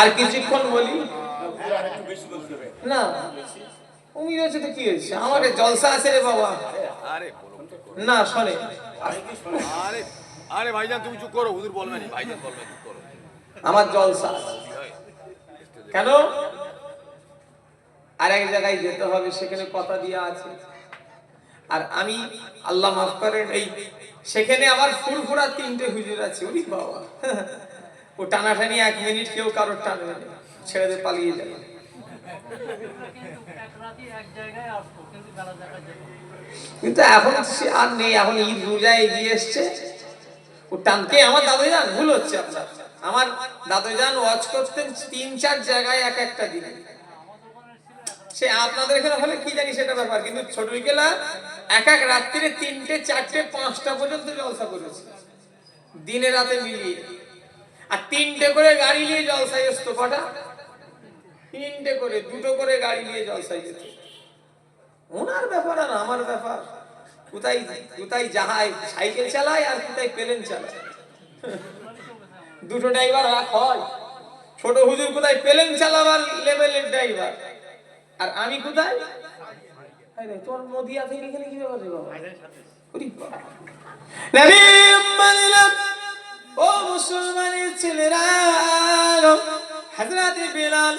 আর কিছুক্ষণ বলি না, উমির হচ্ছে তো কি হয়েছে, আমার জলসা আছে রে বাবা। না শোনে, আরে আরে ভাইজান তুমি চুপ করো, হুজুর বলবেন না, ভাইজান বলবেন, চুপ করো। আমার জলসা কেন, আর এক জায়গায় যেতে হবে, সেখানে কথা দিয়া আছে। আর আমি আল্লাহ মাফ করেন, এই সেখানে আবার ফুরফুরা 3টে হুজুর আছে। ওরে বাবা, ও টানাটানি 1 মিনিট কেউ কারোর টানবে না, ছেড়ে দিয়ে পালিয়ে যাবে। কিন্তু এখন সে আর নেই, এখন ঈদ রোজা এগিয়ে এসছে, ও টানকে। আমার দাদুজান ভুল হচ্ছে আপনার, আমার দাদুজান ওয়াজ করতেন 3-4 জায়গায় এক একটা দিন। সে আপনাদের এখানে হলে কি জানি সেটা ব্যাপার, কিন্তু ছোট গেলা এক এক রাত্রিরে 3টে 4টে 5টা পর্যন্ত জলসা করেছে, দিনে রাতে মিলিয়ে। আর 3টে করে গাড়ি নিয়ে জলসায় আসতো। কটা? 3টে করে, 2টো করে গাড়ি নিয়ে জলসায় যেত। ওনার ব্যাপার আর আমার ব্যাপার, কোথায় কোথায় যাহাই সাইকেল চালায় আর কোথায় প্লেন চালায়, দুটো ড্রাইভার রাখ হয়। ছোট হুজুর কোথায় প্লেন চালাবার লেভেলের ড্রাইভার, আর আমি কোথায়? আরে তোর নদিয়া থেকে এখানে কি ব্যাপার রে বাবা? ওরে বাবা, নবী উম্মাতিরা, ও মুসলমানের ছেলেরা, হযরত বিলাল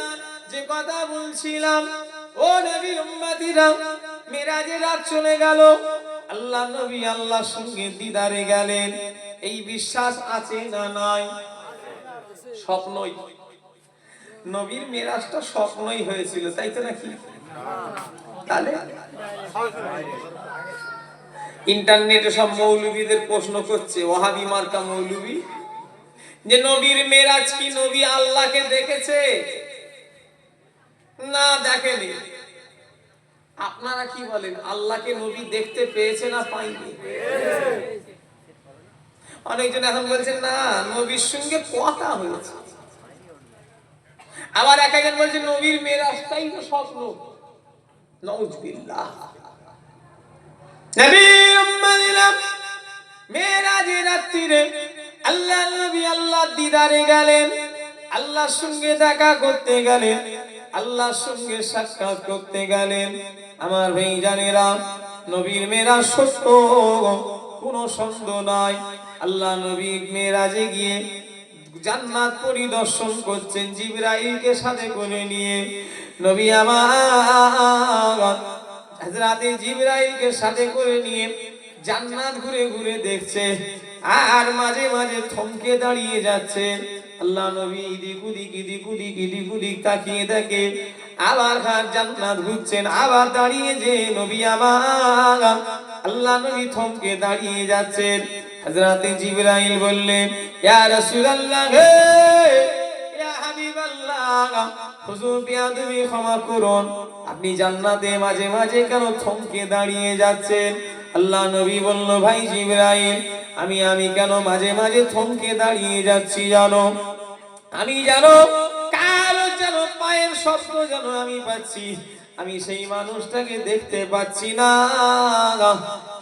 যে কথা বলছিলাম, ও নবীর উম্মতিরা, মিরাজের রাত চলে গেল, আল্লাহ নবী আল্লাহর সঙ্গে দিদারে গেলেন। এই বিশ্বাস আছে না নাই? স্বপ্নই, নবীর মেরাজটা স্বপ্নই হয়েছিল, তাই তো নাকি? তাহলে ইন্টারনেটে সব মৌলবীদের প্রশ্ন করছে, ওয়াহাবি মার্কা মৌলবী, যে নবীর মেরাজ কি নবী আল্লাহকে দেখেছে? না দেখেনি। আপনারা কি বলেন, আল্লাহকে নবী দেখতে পেয়েছে না পায়নি? অনেকজন এখন বলছেন না, নবীর সঙ্গে কথা হয়েছে। আবার এক একজন বলছে নবীর মেরাজটাই তো স্বপ্ন। নাউজুবিল্লাহ। নবী উম্মাতিরা, মেরাজের রাত্রিরে আল্লাহ নবী আল্লাহর দিদারে গেলেন, আল্লাহর সঙ্গে দেখা করতে গেলেন, আল্লাহর সঙ্গে সাক্ষাৎ করতে গেলেন। আমার ভাইজানেরা, নবীর মেরাজ সত্য, কোনো সন্দেহ নাই। আল্লাহ নবী মেরাজে গিয়ে জান্নাত পরিদর্শন করছেন, জিবরাইলকে সাথে করে নিয়ে। নবী আমার হযরতে জিবরাইলকে সাথে করে নিয়ে জান্নাত ঘুরে ঘুরে দেখছে, আর মাঝে মাঝে থমকে দাঁড়িয়ে যাচ্ছে। আল্লাহ নবী এদিক ওদিক তাকিয়ে দেখে, আবার জান্নাত ঘুরছেন, আবার দাঁড়িয়ে যে নবী আমার আল্লাহ নবী থমকে দাঁড়িয়ে যাচ্ছেন। হযরতে জিবরাইল বললেন, ইয়া রাসূলুল্লাহ, ইয়া হাবিবাল্লাহ, হুজুর বিয়াদবি ক্ষমা করুন, আপনি জান্নাতে মাঝে মাঝে কেন থমকে দাঁড়িয়ে যাচ্ছেন? আল্লাহ নবী বলল, ভাই জিবরাইল, আমি কেন মাঝে মাঝে থমকে দাঁড়িয়ে যাচ্ছি জানো? আমি জানো কারো যেন পায়ের শব্দ যেন আমি পাচ্ছি, আমি সেই মানুষটাকে দেখতে পাচ্ছি না।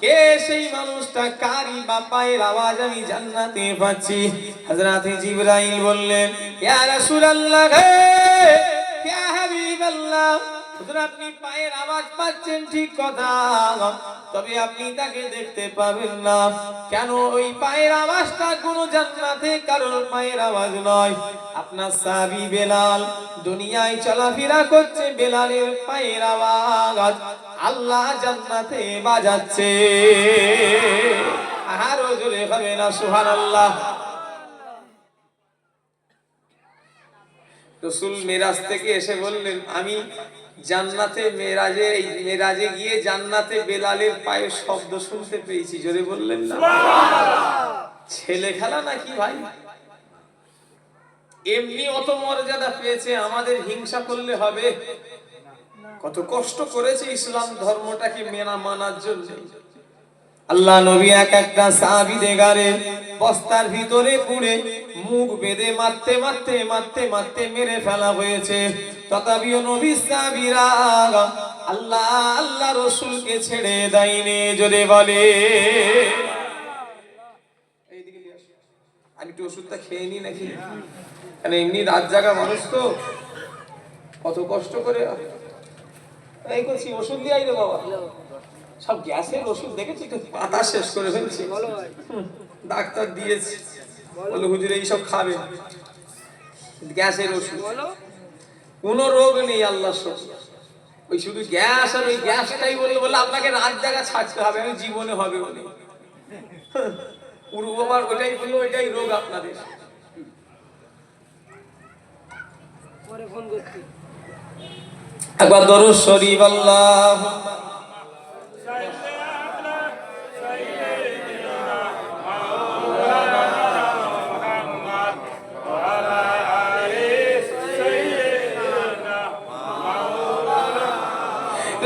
কে সেই মানুষটা, কারি বা পায়ের আওয়াজ আমি জান্নাতে পাচ্ছি? হযরতে জিবরাইল বললেন, ইয়া রাসূলুল্লাহ, ইয়া হাবিবাল্লাহ, হুজুর আপনি পায়ের আওয়াজ পাচ্ছেন ঠিক কথা, তবে আপনি তাকে দেখতে পাবেন না। কেন? ওই পায়ের আওয়াজটা কোন জান্নাতে কারোর পায়ের আওয়াজ নয়। আপনার সাহাবী বেলাল দুনিয়ায় চলাফেরা করছে, বেলালের পায়ের আওয়াজ আল্লাহ জান্নাতে বাজাচ্ছে। আরো জোরে হবে না সুবহানাল্লাহ। রাসূল মিরাজ থেকে এসে বললেন, আমি জান্নাতে মেরাজে গিয়ে জান্নাতে বেলালের পায়ের শব্দ শুনতে পেয়েছি। জোরে বললেন না সুবহানাল্লাহ। ছেলে খেলা নাকি ভাই? এমনি অত মর্যাদা পেয়েছে, আমাদের হিংসা করলে হবে? কত কষ্ট করেছে ইসলাম ধর্মটাকে মানার জন্য। আল্লাহ নবী এক একটা সাহাবীকে গারে বস্তার ভিতরে পুরে মুখ বেঁধে মারতে মেরে ফেলা হয়েছে। তথাপিও নবী সাহাবীরা আল্লাহ রাসূলকে ছেড়ে দেয়নি। জোরে বলে, এইদিকে নিয়ে আসো। আমি একটু ওষুধটা খেয়ে নিই নাকি, মানে এমনি রাত জাগা মানুষ তো, কত কষ্ট করে এই করছি, ওষুধ দিয়ে আইরে বাবা, সব গ্যাসের ওষুধ দেখেছি তো, পাতা শেষ করে ফেলছি। ডাক্তার দিয়েছে, বলে হুজুর এইসব খাবে, গ্যাসের ওষুধ, কোনো রোগ নেই আল্লাহর শকর, ওই শুধু গ্যাস, আর ওই গ্যাসটাই বললে বলে আপনাকে রাত জাগা ছাড়তে হবে, আমি জীবনে হবে বলে পূর্ব বাবার ওটাই বললো, ওইটাই রোগ আপনাদের। একবার দরুদ শরীফ আল্লাহুম্মা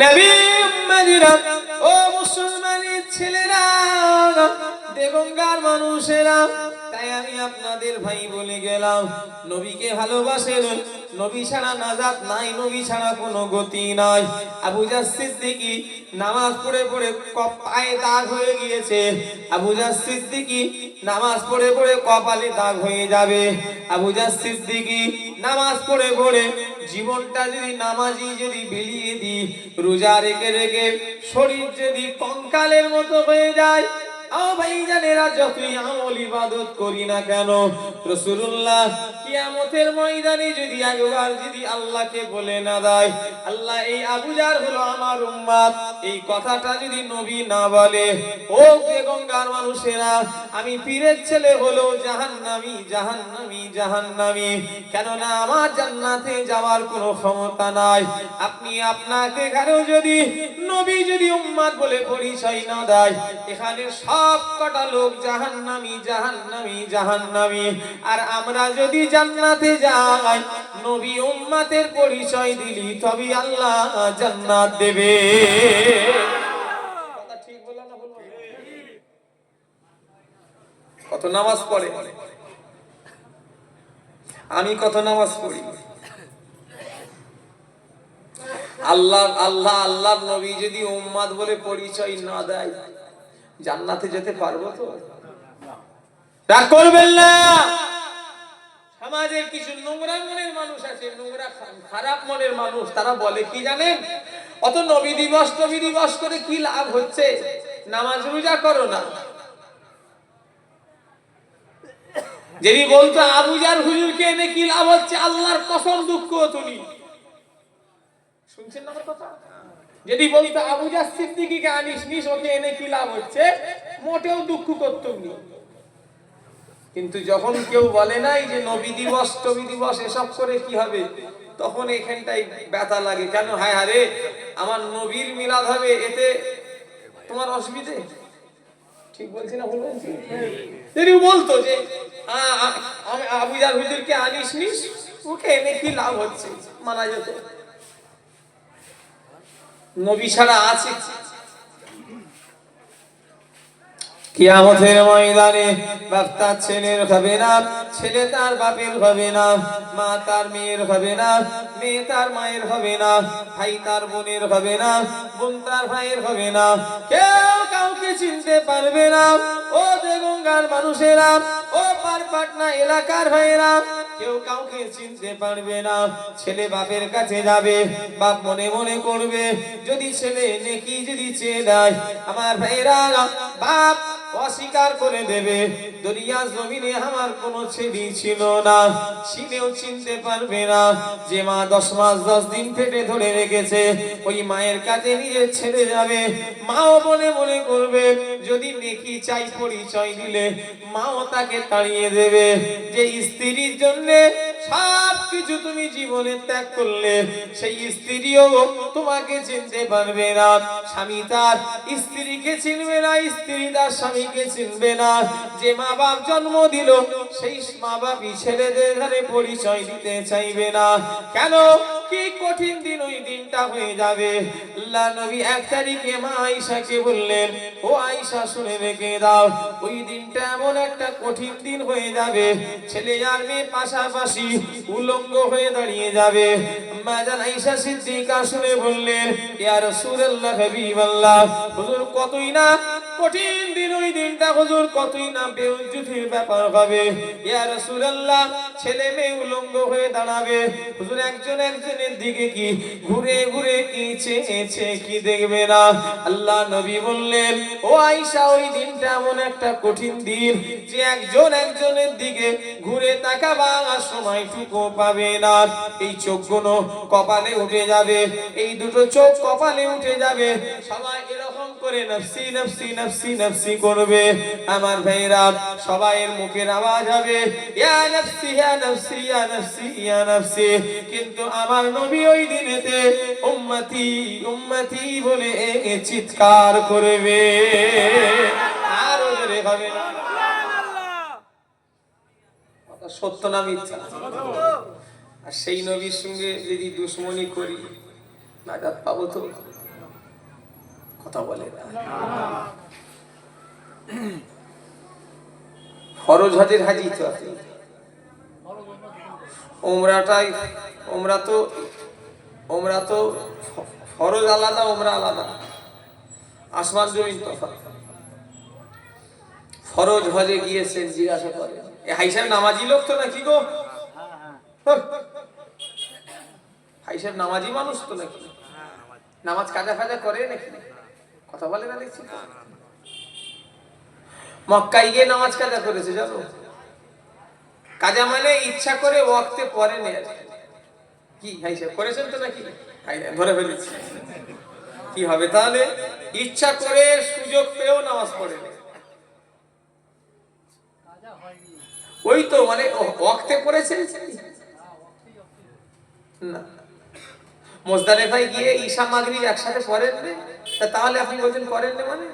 নবী উম্মতিরা, ও মুসলমানের ছেলেরা, দেগঙ্গার মানুষেরা, তাই আমি আপনাদের ভাই বলে গেলাম, নবীকে ভালোবাসেন, নবী ছাড়া নাজাত নাই, নবী ছাড়া কোনো গতি নাই। আবু জার সিদ্দিকী নামাজ পড়ে পড়ে পায়ে দাগ হয়ে গিয়েছে, আবু জার সিদ্দিকী নামাজ পড়ে পড়ে কপালে দাগ হয়ে যাবে। আবু জার সিদ্দিকী নামাজ পড়ে পড়ে জীবনটা যদি নামাজি যদি বিলিয়ে দিই, রোজা রেখে রেখে শরীর যদি কঙ্কালের মতো হয়ে যায়, আও ভাইজানেরা, যতই আমল ইবাদত করি না কেন, রাসূলুল্লাহ কিয়ামতের ময়দানে যদি একবার যদি আল্লাহকে বলে না দেয়, আল্লাহ এই আবু জার হলো আমার উম্মত, এই কথাটা যদি নবী না বলে, ও বেগঙ্গার মানুষেরা, আমি পীরের ছেলে হলো জাহান্নামী, জাহান্নামী, জাহান্নামী, কেননা আমার জান্নাতে যাওয়ার কোনো ক্ষমতা নাই। আপনি আপনাকে কারো যদি নবী যদি উম্মত বলে পরিচয় না দেয়, এখানে সব কটা লোক জাহান্নামী, জাহান্নামী, জাহান্নামী, আর আমরা যদি জান্নাতে যাই, নবী উম্মতের পরিচয় দিলি তবে আল্লাহ জান্নাত দেবে। কথা ঠিক বললাম না ভুল বললাম? কত নামাজ পড়ে, আমি কত নামাজ পড়ি, আল্লাহ আল্লাহ আল্লাহর নবী যদি উম্মত বলে পরিচয় না দেয়, জান্নাতে যেতে পারবো তো? রাগ করবেন না। সমাজের কিছু নোংরা মনের মানুষ আছে, নোংরা খারাপ মনের মানুষ, তারা বলে কি জানেন, অত নবী দিবস করে কি লাভ হচ্ছে, নামাজ রোজা করো না। যদি বলতো আবু জার হুজুরকে এনে কি লাভ হচ্ছে, আল্লাহর কসম দুঃখ হতো নি। শুনছেন না আমার কথা? যদি বলতো আবু জার সিদ্দিকীকে আনিস নিস, ওকে এনে কি লাভ হচ্ছে, মোটেও দুঃখ করতো নি। কিন্তু যখন কেউ বলে নাই যে নবী দিবস এসব করে কি হবে, তখন এখানটাই ব্যথা লাগে, কেন হায় হারে আমার নবীর মিলাদ হবে, এতে তোমার অসুবিধে? ঠিক বলছি না ভুল বলছি? যদি বলতো যে আমি আবু জার হুজুরকে আনিস নিস, ওকে এনে কি লাভ হচ্ছে, মানা যেত। নবী ছাড়া আছে কিয়ামতের ময়দানে, বাপ তার ছেলের হবে না, ছেলে তার বাপের হবে না, মা তার মেয়ের হবে না, মেয়ে তার মায়ের হবে না, ভাই তার বোনের হবে না, বোন তার ভাইয়ের হবে না, কেউ কাউকে চিনতে পারবে না। ও দেগঙ্গার মানুষেরা, ও পারপাটনা এলাকার ভাইয়েরা, কেউ কাউকে চিনতে পারবে না। ছেলে বাপের কাছে যাবে, বাপ মনে মনে করবে, যদি ছেলে নেকি যদি চেয়ে দেয়, আমার ভাইয়েরা, বাপ অস্বীকার করে দেবে, দুনিয়া জমিনে আমার কোনো ছেলে ছিল না, ছিলেও চিনতে পারবে না। যে মা 10 মাস 10 দিন পেটে ধরে রেখেছে, ওই মায়ের কাছে নিয়ে ছেড়ে যাবে, মাও মনে মনে করবে, যদি নেকি চাই পরিচয় দিলে মাও তাকে তাড়িয়ে দেবে। যে স্ত্রীর জন্য সব কিছু তুমি জীবনে ত্যাগ করলে, সেই স্ত্রীও তোমাকে চিনতে পারবে না। স্বামী তার স্ত্রীকে চিনবে না, স্ত্রী তার স্বামীকে চিনবে না। যে মা বাপ জন্ম দিল, সেই মা বাপই ছেলেদের ঘরে পরিচয় দিতে চাইবে না। কেন? কি কঠিন দিন ওই দিনটা হয়ে যাবে। আল্লাহ নবী 1 তারিখে মা আয়েশাকে বললেন, ও আয়েশা শুনে রেখে দাও, ওই দিনটা এমন একটা কঠিন দিন হয়ে যাবে, ছেলে আর মেয়ে পাশাপাশি উলঙ্গ হয়ে দাঁড়িয়ে যাবে। আম্মা জান আয়েশা সিদ্দিকা শুনে বললেন, ইয়া রাসূলুল্লাহ হাবিবাল্লাহ, হুজুর কতই না কঠিন দিন ওই দিনটা, হুজুর কতই না বেউজ্জতির ব্যাপার হবে। ইয়া রাসূলুল্লাহ, ছেলে মেয়ে উলঙ্গ হয়ে দাঁড়াবে, হুজুর একজন একজনের দিকে কি ঘুরে ঘুরে কি চেয়েছে কি দেখবে না। আল্লাহ নবী বললেন, ও আয়েশা, ওই দিনটা এমন একটা কঠিন দিন যে একজন একজনের দিকে ঘুরে তাকাবার সময়টুকু পাবে না। এই চোখগুলো কপালে উঠে যাবে, এই দুটো চোখ কপালে উঠে যাবে, সবাই এরকম করে নফসি নফসি নফসি নফসি করবে। আমার ভাইরা, সবাইয়ের মুখের আওয়াজ হবে ইয়া নফসি ইয়া নফসি ইয়া নফসি ইয়া নফসি, কিন্তু আমার নবী ওই দিনেতে উম্মতি উম্মতি বলে চিৎকার করবে, আর ওরে হবে না। কথা সত্য না মিথ্যা? আর সেই নবীর সঙ্গে যদি দুশ্মনী করি, নাজাত পাবো তো? কথা বলে না। ফরজ হজের হাজি তো আপনি, ওমরা তো ফরজ আলাদা, ওমরা আলাদা, আসমান জমিন তফাৎ। ফরজ হজে গিয়েছেন, জিজ্ঞাসা করে এ হাই সাহেব নামাজি লোক তো নাকি গো? হাই সাহেব নামাজি মানুষ তো নাকি? নামাজ কাজা ফাজা করে নাকি? কথা বলে না দেখছি। মক্কায় গিয়ে নামাজ কাজা করেছে, জানো? কাজা মানে ইচ্ছা করে ওয়াক্তে পড়ে নেয়। কি হাই সাহেব করেছেন তো নাকি? ধরে ফেলেছি। কি হবে তাহলে? ইচ্ছা করে সুযোগ পেয়েও নামাজ পড়ে না। ওই তো মানে ওয়াক্তে পড়েছে না। মুজদালিফায় গিয়ে ঈশা মাগরিব একসাথে পড়েন না, তাহলে আপনি বলছেন করেন না মানে?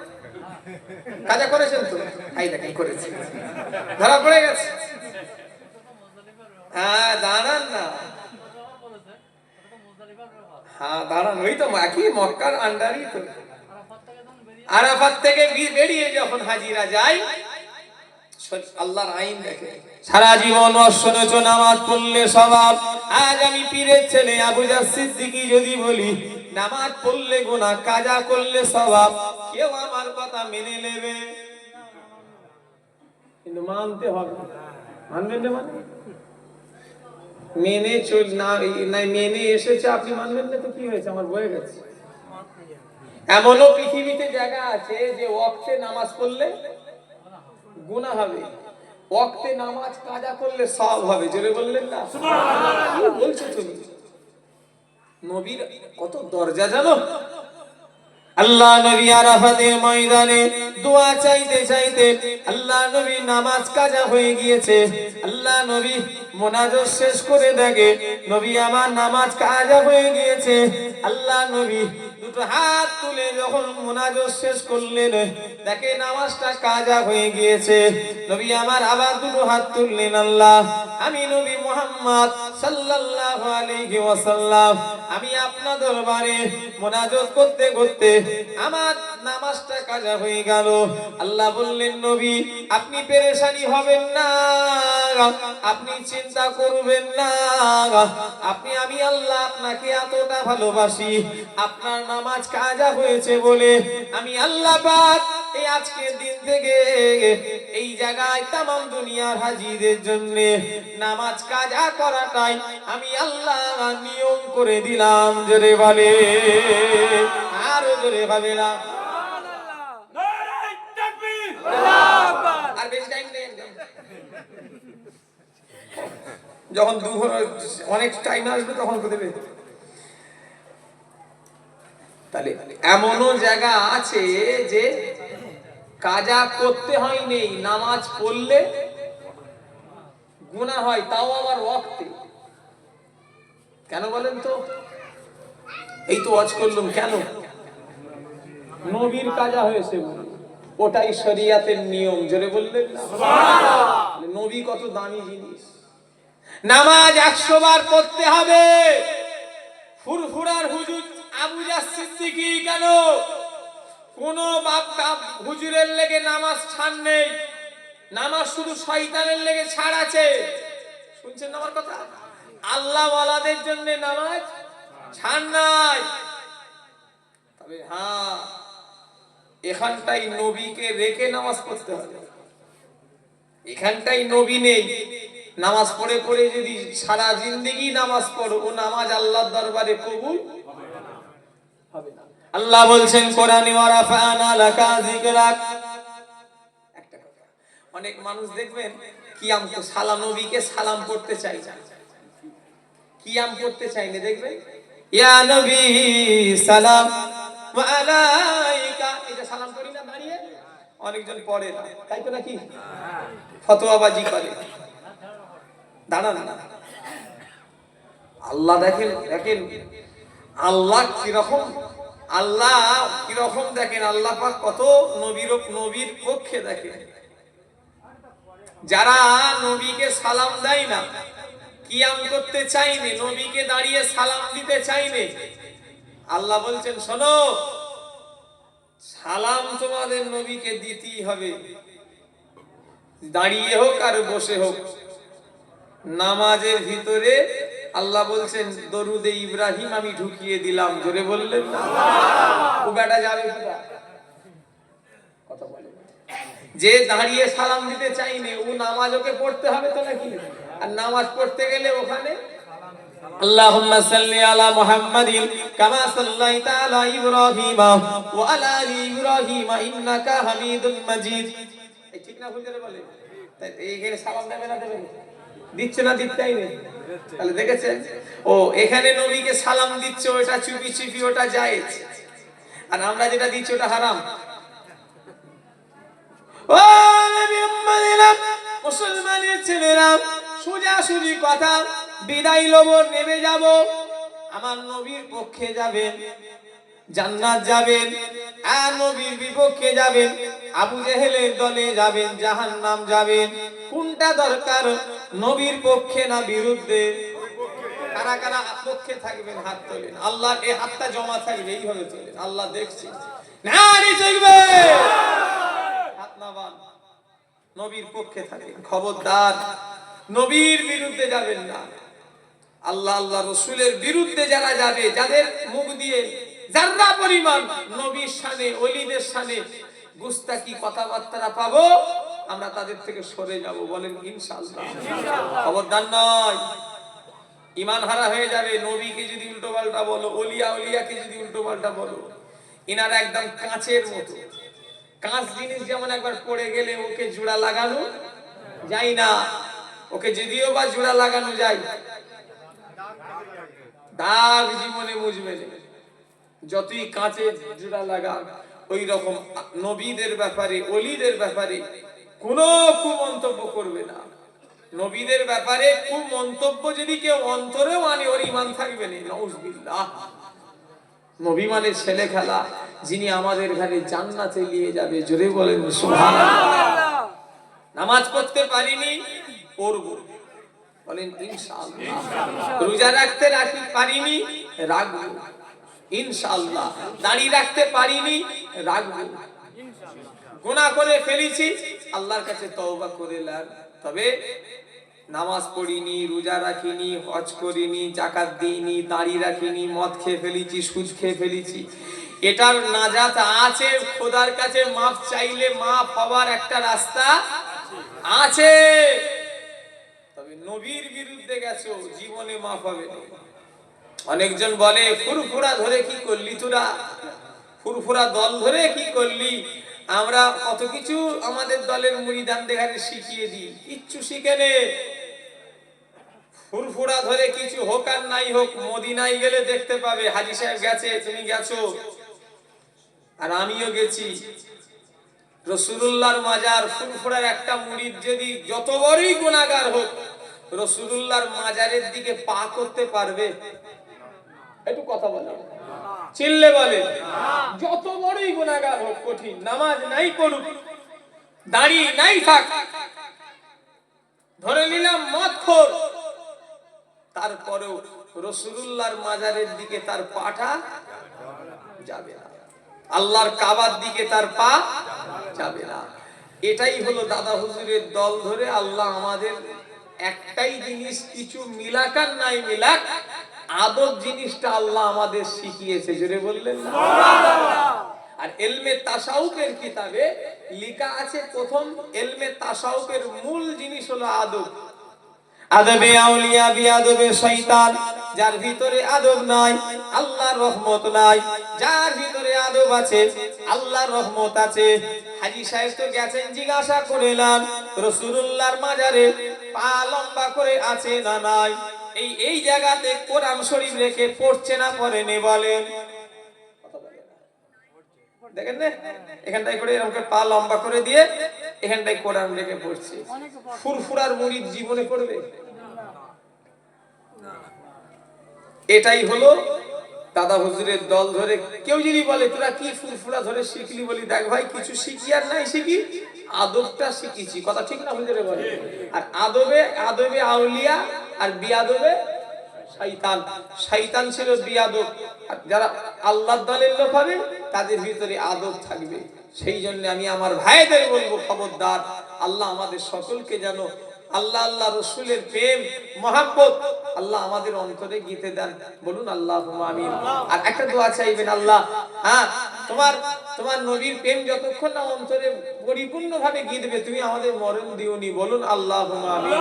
কাজা করেছেন তো? হাই দেখেন করেছে, ধরা পড়ে গেছে। হ্যাঁ দাঁড়ান না, হ্যাঁ দাঁড়ান, ওই তো একই মক্কার আন্ডারই তো। আরাফাত থেকে বেরিয়ে যখন হাজিরা যায়, আল্লাহর আইন দেখে। সারা জীবন শুনেছো নামাজ পড়লে সওয়াব। আজ আমি পীরের ছেলে আবু জার সিদ্দিকী যদি বলি নামাজ পড়লে গুনাহ, কাজা করলে সওয়াব, কেউ আমার কথা মেনে নেবে? কিন্তু মানতে হবে। মানবেন না মানে? মেনে চল না, মেনে এসেছে আপনি মানবেন না তো কি হয়েছে? আমার বয়ে গেছে। এমনও পৃথিবীতে জায়গা আছে যে ওয়াক্তে নামাজ পড়লে গুনাহ হবে, ওয়াক্তে নামাজ কাজা করলে সওয়াব হবে। জোরে বললেন না সুবহানাল্লাহ? কি বলছো তুমি? নবীর কত দরজা জানো? আল্লাহ নবী আরাফাতের ময়দানে দোয়া চাইতে চাইতে আল্লাহ নবী নামাজ কাজা হয়ে গিয়েছে। আল্লাহ নবী মুনাজাত শেষ করে দেখে নবী আমার নামাজ কাজা হয়ে গিয়েছে। আল্লাহ নবী দুটো হাত তুলে যখন মুনাজাত শেষ করলেন, দেখে নামাজটা কাজা হয়ে গিয়েছে। নবী আমার আবার দুটো হাত তুললেন, আল্লাহ, আমি নবী মুহাম্মদ সাল্লাল্লাহু আলাইহি ওয়াসাল্লাম, আমি আপনার দরবারে মুনাজাত করতে করতে আমার নামাজটা কাজা হয়ে গেল। আল্লাহ বললেন, নবী আপনি পেরেশানি হবেন না, আপনি চিন্তা করবেন না, আমি আল্লাহ আপনাকে এতটা ভালোবাসি, আপনার নামাজ কাজা হয়েছে বলে আমি আল্লাহ পাক এই আজকের দিন থেকে এই জায়গায় তামাম দুনিয়ার হাজিদের জন্য নামাজ কাজা করাটাই আমি আল্লাহ নিয়ম করে দিলাম। জোরে বলে, আরো জোরে বলে না। আর বেশি টাইম নেই, যখন অনেক টাইম আসবে তখন দেবে। তাহলে এমনও জায়গা আছে যে কাজা করতে হয় নেই, নামাজ পড়লে গুনাহ হয়, তাও আবার ওয়াক্তে। কেন বলেন তো? এই তো ওয়াজ করলাম, কেন? নবীর কাজা হয়েছে, ওটাই শরিয়াতের নিয়ম। জোরে বললেন না সুবহানাল্লাহ? নবী কত দামি জিনিস। নামাজ 100 বার পড়তে হবে। ফুরফুরার হুজুর আবু জার সিদ্দিকী কেন কোন বাপ হুজুরের লেগে নামাজ ছাড় নেই, নামাজ শুধু শয়তানের লেগে ছাড় আছে। শুনছেন আমার কথা? আল্লাহ ওয়ালাদের জন্য নামাজ ছাড় নাই। তবে হ্যাঁ, এখানটাই নবীকে রেখে নামাজ পড়তে হবে। এখানটাই নবী নেই, নামাজ পড়ে পড়ে যদি সারা জিন্দেগি নামাজ পড়ো, ও নামাজ আল্লাহর দরবারে কবুল হবে না। আল্লাহ বলছেন কোরআনে, ওয়া রাফা'না লাকা যিকরাক। একটা কথা, অনেক মানুষ দেখবেন কিয়াম তো সালাম, নবীকে সালাম করতে চাই না, কিয়াম করতে চাই না, দেখবেন ইয়া নবী সালাম ওয়া আলাইকা, এটা সালাম করি না দাঁড়িয়ে, অনেকজন পড়ে না, তাই তো নাকি ফতোয়াবাজি করে, দাঁড়ান না। আল্লাহ দেখেন, দেখেন আল্লাহ কিরকম, আল্লাহ কিরকম দেখেন, আল্লাহ পাক কত নবীর পক্ষে দেখেন। যারা নবীকে সালাম দেয় না, কিয়াম করতে চাইনি, নবীকে দাঁড়িয়ে সালাম দিতে চাইনি, আল্লাহ বলছেন শোনো, সালাম তোমাদের নবীকে দিতেই হবে, দাঁড়িয়ে হোক আর বসে হোক। নামাজের ভিতরে আল্লাহ বলছেন দরুদে ইব্রাহিম আমি ঢুকিয়ে দিলাম, জোরে বললেন না? ও বেটা যাবে কথা বলে, যে দাঁড়িয়ে সালাম দিতে চাইনি, ও নামাজ ওকে পড়তে হবে তো নাকি? আর নামাজ পড়তে গেলে ওখানে আল্লাহুম্মা সাল্লি আলা মুহাম্মাদিন কামা সাল্লাইতা আলা ইব্রাহিম ওয়া আলা আলি ইব্রাহিম ইন্নাকা হামিদুম মাজিদ। এই ঠিক না ভুল করে বলে? তাই এইখানে সালাম দেবে না, দেবে না? দিচ্ছে না, দিতেই নেই। তাহলে দেখেছেন, ও এখানে নবীকে সালাম দিচ্ছে, ওটা চুপি চুপি, ওটা জায়েজ, আর আমরা যেটা দিচ্ছি ওটা হারাম। ও নবী উম্মতিরা, মুসলমানের ছেলেরা, সোজাসুজি কথা, বিদায় লব, নেমে যাব, আমার নবীর পক্ষে যাবেন, জান্নাত যাবেন, আর নবীর বিপক্ষে যাবেন, আবু জেহেলের দলে যাবেন, জাহান্নাম যাবেন। কোনটা দরকার, নবীর পক্ষে না বিরুদ্ধে? কারা কারা পক্ষে থাকবেন হাত তোলেন, আল্লাহ এই হাতটা জমা থাকবে, এইভাবে তোলেন, আল্লাহ দেখছে। নারী চলবে, হাত না বান, নবীর পক্ষে থাকবেন, খবরদার নবীর বিরুদ্ধে যাবেন না। আল্লাহ আল্লাহ রসুলের বিরুদ্ধে যারা যাবে, যাদের মুখ দিয়ে যারা পরিমাণ নবীর শানে, ওলিদের শানে গুস্তাকি কথাবার্তা পাবো, আমরা তাদের থেকে সরে যাব, বলেন ইনশাআল্লাহ। খবরদার নয়, ঈমান হারা হয়ে যাবে। নবীকে যদি উল্টো পাল্টা বলো, ওলিয়া ওলিয়াকে যদি উল্টো পাল্টা বলো, ইনারা একদম কাঁচের মতো। কাঁচ জিনিস যেমন একবার পড়ে গেলে ওকে জোড়া লাগানো যায় না, ওকে যদিও বা জোড়া লাগানো যায়, দাগ জীবনে মুছবে না, যতই কাঁচে জোড়া লাগা। ওই রকম নবীদের ব্যাপারে, ওলিদের ব্যাপারে কোনো কুমন্তব্য করবে না। নবীদের ব্যাপারে কুমন্তব্য যদি কেউ অন্তরেও আনে, ওর ঈমান থাকবে না, নাউজুবিল্লাহ। নবী মানে ছেলে খেলা, যিনি আমাদের ঘরে জান্নাতে নিয়ে যাবে, জোরে বলেন সুবহানাল্লাহ। নামাজ পড়তে পারিনি, পড়ব, বলেন ইনশাআল্লাহ। রোজা রাখতে পারিনি, রাখবো ইনশাআল্লাহ। দাড়ি রাখতে পারিনি, রাখবো। গুনাহ করে ফেলেছি, আল্লাহর কাছে তওবা করে লাগ। তবে নামাজ পড়িনি, রোজা রাখিনি, হজ করিনি, যাকাত দিইনি, দাড়ি রাখিনি, মদ খেয়ে ফেলেছি, সুদ খেয়ে ফেলেছি, এটার নাজাত আছে। খোদার কাছে মাফ চাইলে মাফ হওয়ার একটা রাস্তা আছে। তবে নবীর বিরুদ্ধে গেছো, জীবনে মাফ হবে না। অনেকজন বলে ফুরফুরা ধরে কি করলি তোরা, ফুরফুরা দল ধরে কি করলি? আমরা কত কিছু আমাদের দলের মুরিদানদের ঘরে শিখিয়ে দিই, কিচ্ছু শিখে নে। ফুরফুরা ধরে কিছু হোক আর নাই হোক, মদিনায় গেলে দেখতে পাবে, হাজী সাহেব গেছে, তুমি গেছো, আর আমিও গেছি। রাসূলুল্লাহর মাজার, ফুরফুরার একটা মুরিদ যদি যত বড়ই গুনাহগার হোক, রাসূলুল্লাহর মাজারের দিকে পা করতে পারবে? একটু কথা বলে, চিল্লে বলে। যত বড়ই গুনাহগার হোক, কঠিন নামাজ নাই পড়ুক, দাড়ি নাই থাক, ধরে নিলাম মদখোর, তারপরেও রাসূলুল্লাহর মাজারের দিকে তার পাটা যাবে না, আল্লাহর কাবার দিকে তার পা যাবে না। এটাই হলো দাদা হুজুরের দল ধরে। আল্লাহ আমাদের একটাই জিনিস, কিছু মিলাক আর নাই মিলাক, আদব জিনিসটা আল্লাহ আমাদের শিখিয়েছে, জোরে বললেন না? আর ইলমে তাসাউফের কিতাবে লেখা আছে প্রথম ইলমে তাসাউফের মূল জিনিস হলো আদব। আদবে আউলিয়া বিআদবে শয়তান। যার ভিতরে আদব নাই আল্লাহর রহমত নাই, যার ভিতরে আদব আছে আল্লাহর রহমত আছে। হাজী সাহেব তো গেছেন জিজ্ঞাসা করিলাম রাসূলুল্লাহর মাজারে পা লম্বা করে আছে না নাই? এই জায়গাতে কোরআন শরীফ রেখে পড়ছে না পড়েনি বলেন? দেখেন না, এখানটায় করে এরকম পা লম্বা করে দিয়ে এখানটায় কোরআন রেখে পড়ছে। ফুরফুরার মুরিদ জীবনে করবে? এটাই হলো দাদা হুজুরের দল ধরে। কেউ যদি বলে তোরা কি ফুরফুরা ধরে শিখলি, বলি দেখ ভাই কিছু শিখি আর নাই শিখি, আদবটা শিখেছি। কথা ঠিক না হুজুরে বলে? আর আদবে আউলিয়া আর বিআদবে শয়তান। শয়তান ছিল বিআদব, আর যারা আল্লাহর দলের লোক হবে তাদের ভিতরে আদব থাকবে। সেই জন্য আমি আমার ভাইদের বলবো, খবরদার, আল্লাহ আমাদের সকলকে যেন আল্লাহ রসুলের প্রেম মহাব্বত আল্লাহ আমাদের অন্তরে গীতে দেন। বলুন আল্লাহুম্মা আমিন। আর একটা দোয়া চাইবেন, আল্লাহ তোমার নবীর প্রেম যতক্ষণ না অন্তরে পরিপূর্ণভাবে গীতবে তুমি আমাদের মরণ দিওনি। বলুন আল্লাহুম্মা আমিন।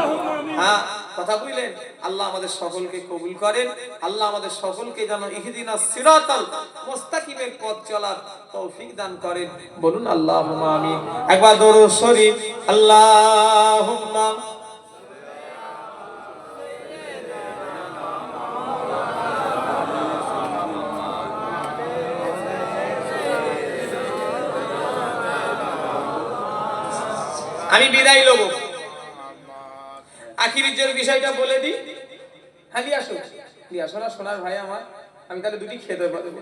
কথা বুঝলেন? আল্লাহ আমাদের সকলকে কবুল করেন। আল্লাহ আমাদের সকলকে যেন ইহদিনাস সিরাতাল মুস্তাকিমের পথ চলার তৌফিক দান করেন। বলুন আল্লাহুম্মা আমিন। একবার দরুদ শরীফ। আল্লাহুম্মা আমি বিদায় লব। আখিরিজের বিষয়টা বলে দিই। হ্যাঁ লিয়াসো না সোনার ভাই আমার, আমি তাহলে দুটি খেতে পারবো।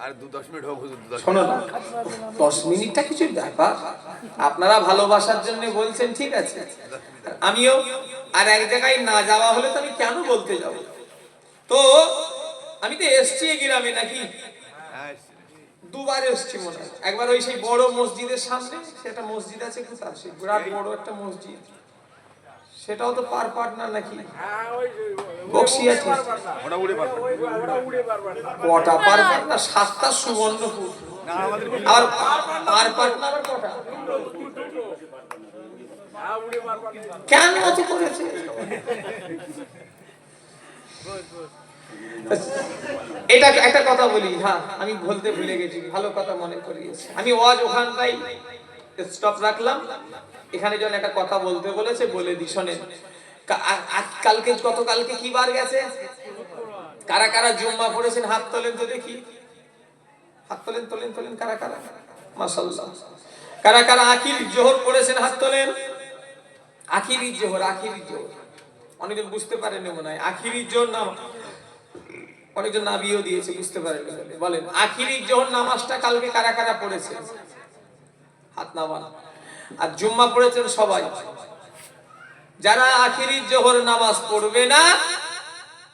আর 2-10 মিনিট হোক হুজুর, 10 শোনো না, 10 মিনিটটা কিছু ব্যাপার, আপনারা ভালোবাসার জন্য বলছেন, ঠিক আছে। আমিও আর এক জায়গায় না যাওয়া হলে তো আমি কেন বলতে যাব? তো আমি তো এসছি গ্রামে নাকি, দুবার এসছি মনে হয়। একবার ওই সেই বড় মসজিদের সামনে, সেটা মসজিদ আছে কোথায়, সেই বিরাট বড় একটা মসজিদ, সেটাও তো পার না নাকি? বক্সিয়াছি কটা পার না? 7টা সুবর্ণপুর। আর পার না আবার কটা? কেন অত করেছে? এটা একটা কথা বলি, হ্যাঁ আমি বলতে ভুলে গেছি, ভালো কথা মনে করিয়েছি। আমি ওয়াজ ওখানটাই স্টপ রাখলাম। এখানে যখন একটা কথা বলতে বলেছে বলে দি, শোনেন। গতকালকে কি বার গেছে? কারা কারা জুম্মা পড়েছেন হাত তোলেন তো দেখি। হাত তোলেন কারা কারা? মাশাআল্লাহ। কারা কারা আখির জোহর পড়েছেন হাত তোলেন। আখিরি জোহর অনেকজন বুঝতে পারেন মনে হয়। আখিরি জোহর নাম অনেকজন নাবিও দিয়েছে, বুঝতে পারেন। বলেন আখিরি জোহর নামাজটা কালকে কারা কারা পড়েছে? হাত নামান। আর জুম্মা পড়েছেন সবাই। যারা আখিরি জোহর নামাজ পড়বে না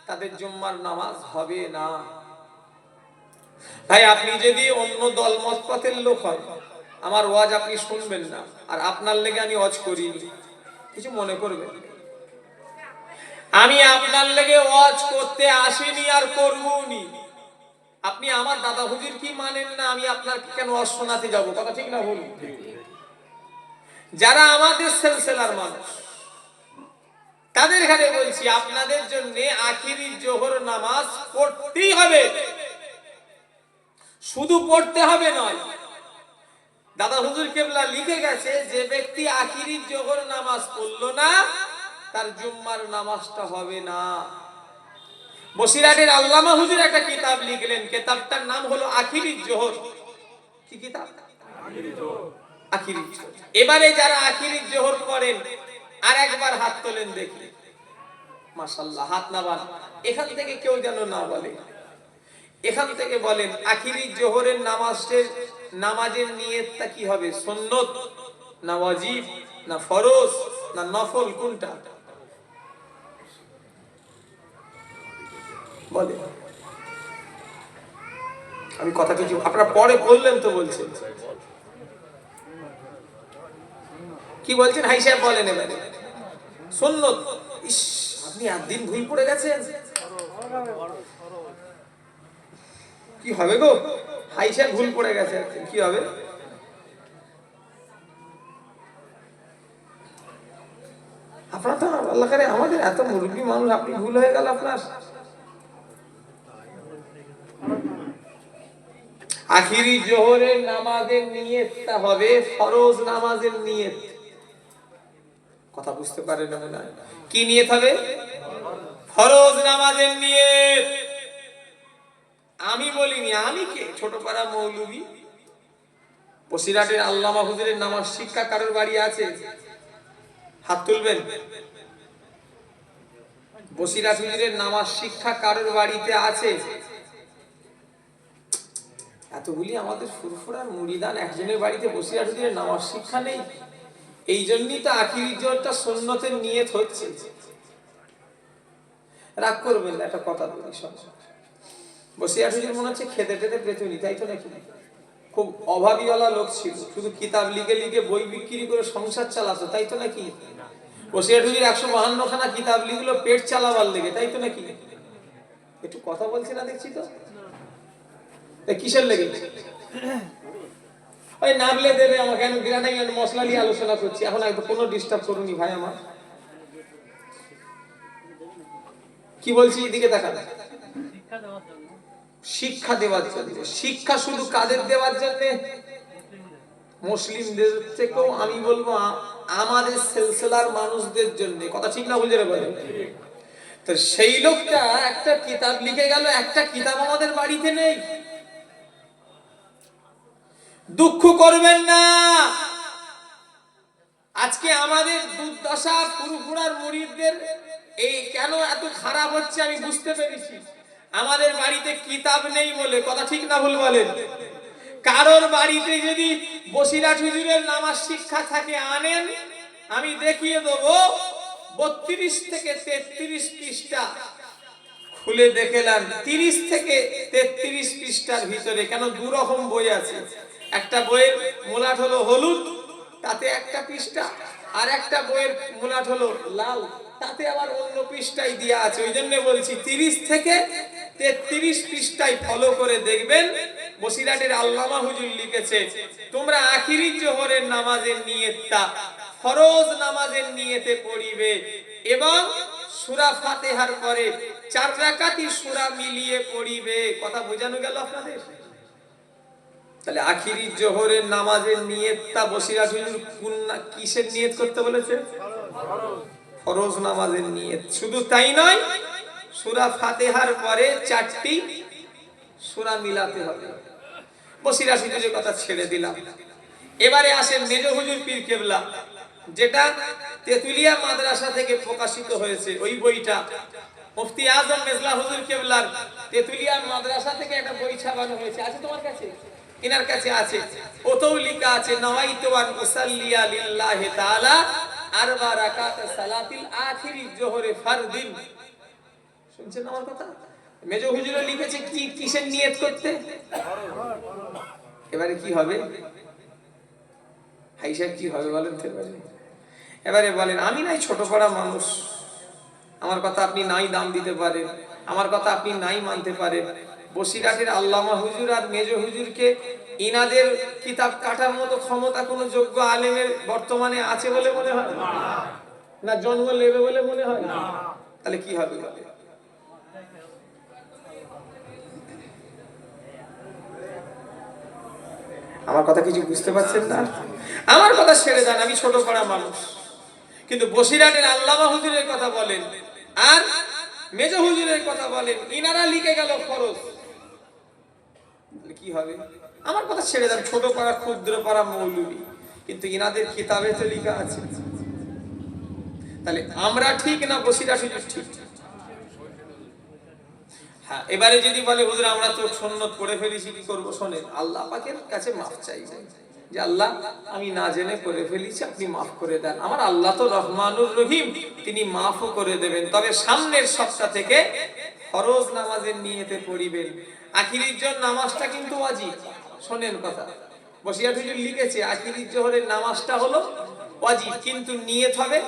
তাদের জুম্মার নামাজ হবে না। ভাই আপনি যদি অন্য দল মত পথের লোক হয়, আমার ওয়াজ আপনি শুনবেন না, আর আপনার লেগে আমি ওয়াজ করিনি, কিছু মনে করবেন। আমি আপনার লেগে ওয়াজ করতে আসিনি আর করবনি। আপনি আমার দাদা হুজুর কি মানেন না, আমি আপনার কেন ওয়াজ শোনাতে যাব? কথা ঠিক না ভুল? যারা আমাদের সিলসিলার মানুষ তাদের এখানে বলছি, আপনাদের জন্য আখিরি জোহর নামাজ পড়তেই হবে। শুধু পড়তে হবে নয়, দাদা হুজুর কেবলা লিখে গেছে যে ব্যক্তি আখিরি জোহর নামাজ পড়লো না তার জুম্মার নামাজটা হবে না। বসিরহাটের আল্লামা হুজুর একটা কিতাব লিখলেন, কিতাবটার নাম হলো আখিরি জোহর। কি কিতাব? আখিরি জোহর। এবারে যারা আখিরি জোহর করেন আর একবার হাত তোলেন দেখি। মাশাআল্লাহ, হাত নামান। এখান থেকে কেউ যেন না বলে, এখান থেকে বলেন আখিরি জোহরের নামাজের নিয়তটা কি হবে? সুন্নত না ওয়াজিব না ফরজ না নফল, কোনটা বলে? আমি কথা কিছু আপনারা পরে বললেন তো, বলছেন কি বলছেন? হাই সাহেব বলেন এবারে। সুন্নত। ইস, আপনি একদিন ভুল পড়ে গেছেন। কি হবে গো? হাইসা ভুল পড়ে গেছে, কি হবে? আপনার তো আল্লাহ করে আমাদের এত মুরব্বী মানুষ, আপনি ভুল হয়ে গেল আপনার। আখিরি জোহরের নামাজের নিয়তটা হবে ফরজ নামাজের নিয়ত। কথা বুঝতে পারেন না মনে হয়? কি নিয়ত হবে? ফরজ নামাজের নিয়ত। আমি বলিনি, আমি কে? ছোটপাড়া মৌলভী। বসিরহাটের আল্লামা হুজুরের নামাজ শিক্ষা কারোর বাড়ি আছে? হাত তুলবেন। বসিরহাট হুজুরের নামাজ শিক্ষা কারোর বাড়িতে আছে? এতগুলি আমাদের ফুরফুরার মুরিদান, একজনের বাড়িতে বসিরহাট হুজুরের নামাজ শিক্ষা নেই। এই জন্যই তো আখিরি জোহরটা সুন্নতের নিয়ত হচ্ছে। রাগ করবেন না, একটা কথা বলি। বসিরহাট হুজুর মনে হচ্ছে খেতে টেতে পেতুনি, তাই তো নাকি? খুব অভাবীওয়ালা লোক ছিল, শুধু কিতাব লিখে লিখে বই বিক্রি করে সংসার চালাতো, তাই তো নাকি? বসিরহাট হুজুর 152 খানা কিতাব লিখলো পেট চালাবার লেগে, তাই তো নাকি? একটু কথা বলছে না দেখছি তো, কিসের লেগে? ওই নামলে দেবে আমাকে, আমি বিরাটাই মশলা নিয়ে আলোচনা করছি, এখন একদম কোনো ডিস্টার্ব করুনি ভাই আমার। কি বলছি এদিকে তাকান। শিক্ষা দেওয়ার জন্য। শিক্ষা শুধু কাদের দেওয়ার জন্য? মুসলিমদের থেকেও আমি বলবো আমাদের সিলসিলার মানুষদের জন্য। কথা ঠিক না বুঝে বলেন? তো সেই লোকটা একটা কিতাব লিখে গেল, একটা কিতাব আমাদের বাড়িতে নেই। দুঃখ করবেন না, আজকে আমাদের দুর্দশা ফুরফুরার মুরিদদের এই কেন এত খারাপ হচ্ছে আমি বুঝতে পেরেছি। আমাদের বাড়িতে কিতাব নেই বলে। কথা ঠিক না ভুল বলেন? কারোর বাড়িতে যদি বসিরহাট হুজুরের নামাজ শিক্ষা থাকে আনেন, আমি দেখিয়ে দেবো 32 থেকে 33 পৃষ্ঠা খুলে দেখলাম। 30 থেকে 33 পৃষ্ঠার ভিতরে কেন দু রকম বই আছে। একটা বইয়ের মোলাট হলো হলুদ, তাতে একটা পৃষ্ঠা, আর একটা বইয়ের মোলাট হলো লাল, তাতে আবার অন্য পৃষ্ঠায় দেয়া আছে। ওই জন্য বলছি 30 থেকে 33 পৃষ্ঠায় ফলো করে দেখবেন। বসিরহাটের আল্লামা হুজুর লিখেছে, তোমরা আখিরি জোহরের নামাজের নিয়তটা ফরজ নামাজের নিয়তে পড়িবে এবং সূরা ফাতিহার পরে 4 রাকাতই সূরা মিলিয়ে পড়িবে। কথা বোঝানো গেল আপনাদের? তাহলে আখিরি জোহরের নামাজের নিয়তটা বসিরহাট হুজুর কিসের নিয়ত করতে বলেছে? ফরজ নামাজের নিয়ত। শুধু তাই নয়, সূরা ফাতিহার পরে 4টি সূরা মিলাতে হবে। বসিরহাট হুজুরের কথা ছেড়ে দিলাম। এবারে আসেন মেজ হুজুর পীর কেবলা, যেটা তেতুলিয়া মাদ্রাসা থেকে প্রকাশিত হয়েছে। ওই বইটা মুফতি আজম মেজলা হুজুর কেবলার তেতুলিয়া মাদ্রাসা থেকে একটা বই ছাপানো হয়েছে। আছে তোমার কাছে? এনার কাছে আছে। ওতেও লেখা আছে, নাওয়াইতু আন উসাল্লিয়া লিল্লাহি তাআলা আরবা রাকাত সালাতিল আখিরি জোহরে ফারদিন। শুনছেন আমার কথা? মেজ হুজুরও লিখেছে কি কিসের নিয়ত করতে। এবারে কি হবে? হাইসা কি হবে বলেন তো? এবারে বলেন, আমি নাই ছোট পড়া মানুষ, আমার কথা আপনি নাই দাম দিতে পারেন, আমার কথা আপনি নাই মানতে পারেন। বসিরহাটের আল্লামা হুজুর আর মেজ হুজুরকে ইনাদের কিতাব কাটার মতো ক্ষমতা কোনো যোগ্য আলেমের বর্তমানে আছে বলে মনে হয় না? জন্ম নেবে বলে মনে হয় না? তাহলে কি হবে? আমার কথা কিছু বুঝতে পারছেন না? আমার কথা ছেড়ে দেন, আমি ছোট পড়া মানুষ, কিন্তু বসিরহাটের আল্লামা হুজুরের কথা বলেন আর মেজ হুজুরের কথা বলেন, ইনারা লিখে গেল ফরজ। কি হবে? আমার কথা ছেড়ে দেন, ছোট পাড়া ক্ষুদ্র পাড়া মৌলবী, কিন্তু ইনাদের কিতাবে তো লেখা আছে। তাহলে আমরা ঠিক না বসিরহাট হুজুর ঠিক? হ্যাঁ, এবারে যদি বলে হুজুর আমরা তো সুন্নত করে ফেলেছি, কি করবো? শোনেন, আল্লাহ পাকের কাছে মাফ চাইবেন যে আল্লাহ আমি না জেনে করে ফেলেছি, আপনি মাফ করে দেন। আমার আল্লাহ তো রহমানুর রহিম, তিনি মাফও করে দেবেন। তবে সামনের সপ্তাহ থেকে ফরজ নামাজের নিয়তে পড়িবেন। আখিরির জোহর নামাজটা কিন্তু ওয়াজিব। শোনেন কথা, বসিরহাট হুজুর লিখেছে আখিরির জোহরের নামাজটা হলো ওয়াজিব, কিন্তু নিয়ত হবে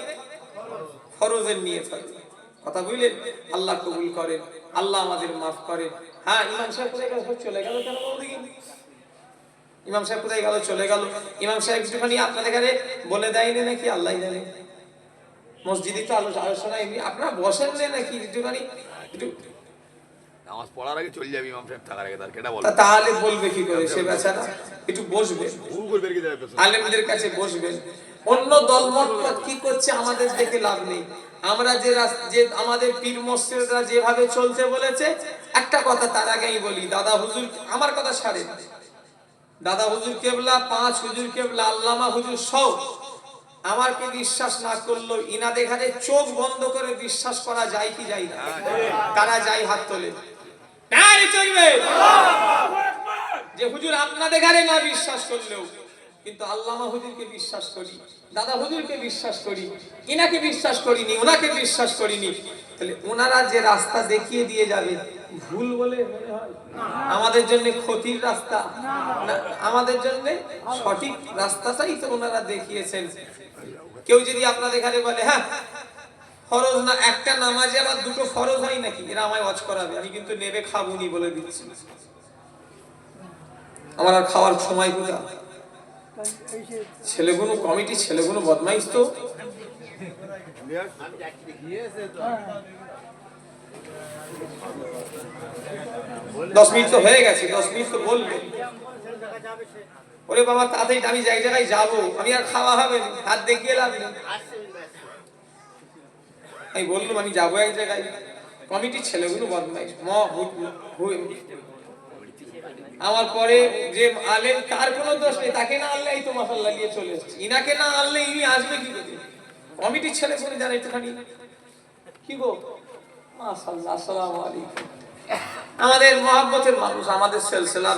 ফরজের নিয়ত হবে। কথা বুঝলেন? আল্লাহ কবুল করেন, আল্লাহ আমাদের মাফ করেন। হ্যাঁ, ইমাম সাহেব কোথায় গেল? চলে গেল কেন ওদিকে? ইমাম সাহেব কোথায় গেল? চলে গেল। ইমাম সাহেব একটুখানি আপনাদের কাছে বলে দেয়নি নাকি? আল্লাহ জানে। মসজিদে তো আলোচনা এমনি আপনারা বসেন নাকি একটুখানি? একটু নামাজ পড়ার আগে চলে যাবি ইমাম সাহেব থাকার আগে, তার কেটা বল। তাহলে বলবে কি করে সে বেচারা? একটু বসবে, ভুল করে বেরিয়ে যাবে পেছনে। আলেমদের কাছে বসবেন। অন্য দলমত কি করছে আমাদের দেখে লাভ নেই। আমরা যে আমাদের পীর মুর্শিদরা যেভাবে চলতে বলেছে, একটা কথা তার আগেই বলি, দাদা হুজুর আমার কথা ছাড়েন, দাদা হুজুর কেবলা, 5 হুজুর কেবলা, আল্লামা হুজুর সব আমাকে বিশ্বাস না করলো ইনাদের ঘাড়ে চোখ বন্ধ করে বিশ্বাস করা যায় কি যায় না? কারা যায় হাত তোলে। তাই চলবে যে হুজুর আপনাদের ঘাড়ে না বিশ্বাস করলেও কিন্তু আল্লামা হুজুরকে বিশ্বাস করি, দাদা হুজুরকে বিশ্বাস করি, ইনাকে বিশ্বাস করিনি, ওনাকে বিশ্বাস করিনি। তাহলে ওনারা যে রাস্তা দেখিয়ে দিয়ে যাবে ভুল বলে মনে হয়? আমাদের জন্য ক্ষতির রাস্তা না, আমাদের জন্য সঠিক রাস্তাটাই তো ওনারা দেখিয়েছেন। কেউ যদি আপনাদের এখানে বলে হ্যাঁ ফরজ না, একটা নামাজে আবার 2টো ফরজ হয় নাকি, এরা আমায় ওয়াজ করাবে, আমি কিন্তু নেবে খাবুনি বলে দিচ্ছি। আমার আর খাওয়ার সময় কোথায়? ছেলেগুলো কমিটি, ছেলেগুলো বদমাইশ তো। দশ মিনিট তো হয়ে গেছে, 10 মিনিট তো বলবে। ওরে বাবা তাড়াতাড়ি, আমি এক জায়গায় যাবো, আমি আর খাওয়া হবে না, হাত দেখিয়ে লাভ নেই। আমি বললাম আমি যাবো এক জায়গায়, কমিটির ছেলেগুলো বদমাইশ। আমার পরে যে আলেম তার কোনো দোষ নেই, তাকে না আনলে এই তো মাসাল্লাহ নিয়ে চলে এসেছে, ইনাকে না আনলে ইনি আসবে কি করে? কমিটির ছেলে করে জানে একটুখানি কি গো মাসাল্লাহ। আসসালামু আলাইকুম। আমাদের মহব্বতের মানুষ, আমাদের সিলসিলা